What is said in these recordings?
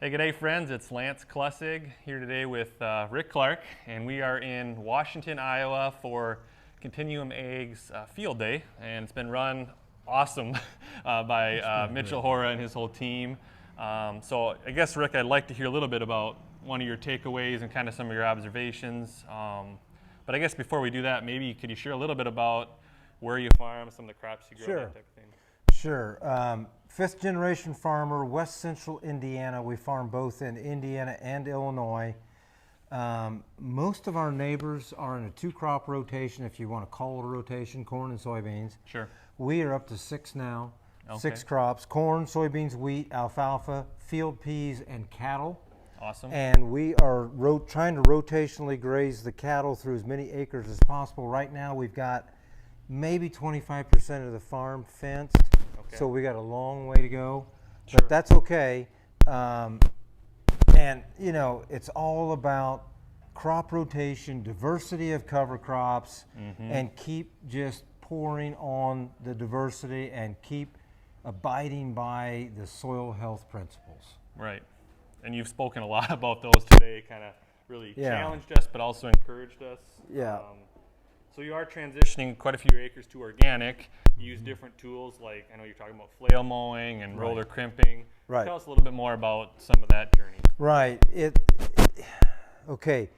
Hey, good day, friends. It's Lance Klessig here today with Rick Clark, and we are in Washington, Iowa for Continuum Ag's Field Day, and it's been run awesome by Mitchell Hora and his whole team. So I guess, Rick, I'd like to hear a little bit about one of your takeaways and kind of some of your observations. But I guess before we do that, maybe could you share a little bit about where you farm, some of the crops you grow, that type of thing? Sure. Fifth generation farmer, West Central Indiana. We farm both in Indiana and Illinois. Most of our neighbors are in a two-crop rotation, if you want to call it a rotation, corn and soybeans. Sure. We are up to six now, Okay. 6 crops: corn, soybeans, wheat, alfalfa, field peas, and cattle. Awesome. And we are trying to rotationally graze the cattle through as many acres as possible. Right now we've got maybe 25% of the farm fenced. Okay. So we got a long way to go, Sure. but that's okay. And you know, it's all about crop rotation, diversity of cover crops, and keep just pouring on the diversity and keep abiding by the soil health principles. Right. And you've spoken a lot about those today, kind of really challenged us, but also encouraged us. Yeah. So you are transitioning quite a few acres to organic. You use different tools, like I know you're talking about flail mowing and roller crimping. Right. Tell us a little bit more about some of that journey. Right. Okay.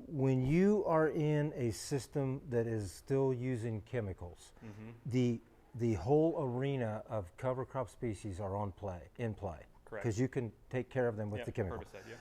When you are in a system that is still using chemicals, the whole arena of cover crop species are in play. Correct. Because you can take care of them with the chemical. Herbicide, yeah.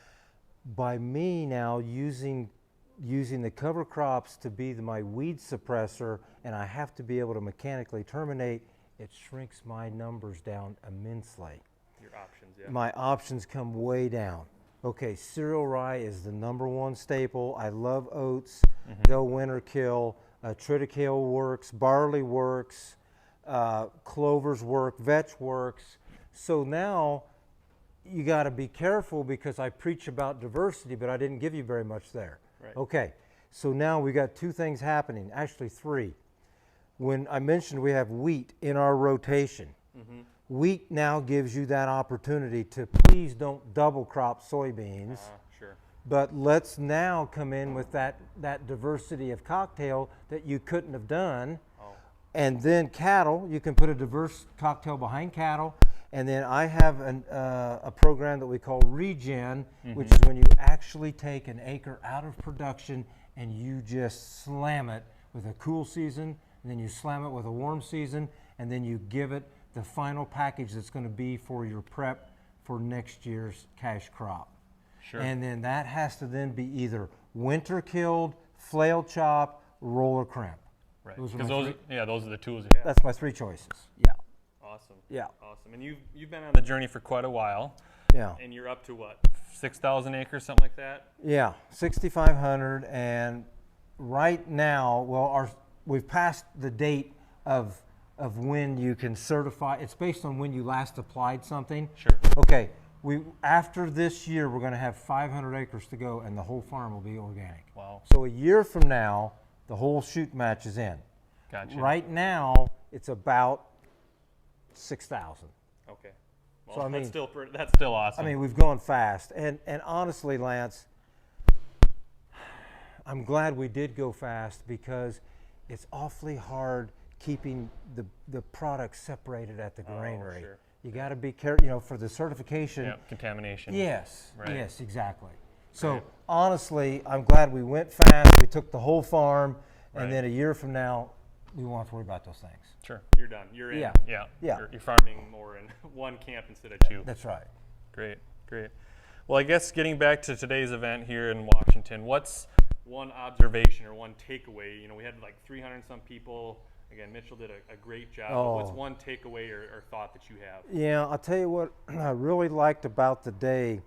By me now using the cover crops to be my weed suppressor, and I have to be able to mechanically terminate, it shrinks my numbers down immensely. Your options, yeah. My options come way down. Okay, cereal rye is the #1 staple. I love oats. They'll winter kill. Triticale works. Barley works. Clovers work. Vetch works. So now you got to be careful, because I preach about diversity, but I didn't give you very much there. Right. Okay, so now we got two things happening, actually three. When I mentioned we have wheat in our rotation, wheat now gives you that opportunity to please don't double crop soybeans, Sure. but let's now come in with that diversity of cocktail that you couldn't have done. And then cattle, you can put a diverse cocktail behind cattle. And then I have a program that we call Regen, which is when you actually take an acre out of production and you just slam it with a cool season, and then you slam it with a warm season, and then you give it the final package that's going to be for your prep for next year's cash crop. Sure. And then that has to then be either winter killed, flail chop, roller crimp. Right. Those are Those are the tools you have. That's my three choices. Yeah. Awesome. Yeah. Awesome. And you've been on the journey for quite a while. Yeah. And you're up to what, 6,000 acres, something like that? Yeah, 6,500, and right now, we've passed the date of when you can certify. It's based on when you last applied something. Sure. Okay, after this year, we're going to have 500 acres to go, and the whole farm will be organic. Wow. So a year from now, the whole shoot match is in. Gotcha. Right now, it's about 6,000. Okay. Well, So, I mean, that's still awesome. I mean, we've gone fast, and honestly, Lance, I'm glad we did go fast, because it's awfully hard keeping the product separated at the granary. Sure. You got to be careful, for the certification. Yeah, contamination. Yes, Right. yes, exactly. So Right. honestly, I'm glad we went fast. We took the whole farm, Right. and then a year from now, we won't have to worry about those things. Sure. You're done. You're in. Yeah. Yeah. Yeah. You're farming more in one camp instead of two. That's right. Great. Great. Well, I guess getting back to today's event here in Washington, what's one observation or one takeaway? We had like 300 and some people. Again, Mitchell did a great job. But what's one takeaway or thought that you have? Yeah, I'll tell you what I really liked about the day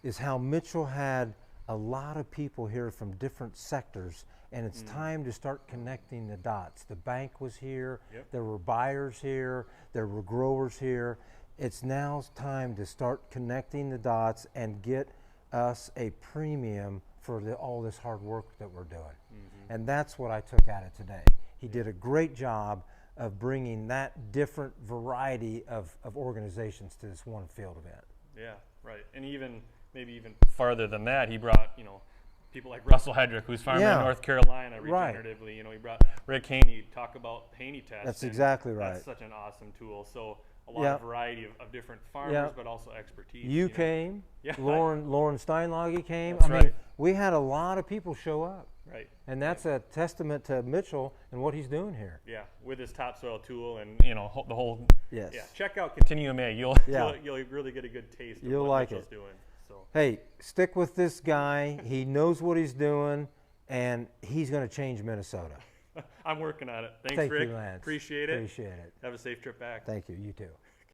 is how Mitchell had a lot of people here from different sectors, and it's time to start connecting the dots. The bank was here, there were buyers here, there were growers here. It's now time to start connecting the dots and get us a premium for all this hard work that we're doing. And that's what I took out of today. He did a great job of bringing that different variety of organizations to this one field event. Yeah, right. And maybe even farther than that, he brought, people like Russell Hedrick, who's farming in North Carolina, regeneratively. He brought Rick Haney, talk about Haney test. That's exactly right. That's such an awesome tool. So a lot of variety of different farmers, but also expertise. You came. Yeah. Lauren Steinlage came. That's I mean, we had a lot of people show up. Right. And that's a testament to Mitchell and what he's doing here. Yeah, with his topsoil tool and the whole. Yes. Yeah. Check out Continuum Ag. You'll really get a good taste of what Mitchell's doing. So. Hey, stick with this guy. He knows what he's doing, and he's going to change Minnesota. I'm working on it. Thanks, Thank Rick. you, Lance. Appreciate it. Appreciate it. Have a safe trip back. Thank you. You too.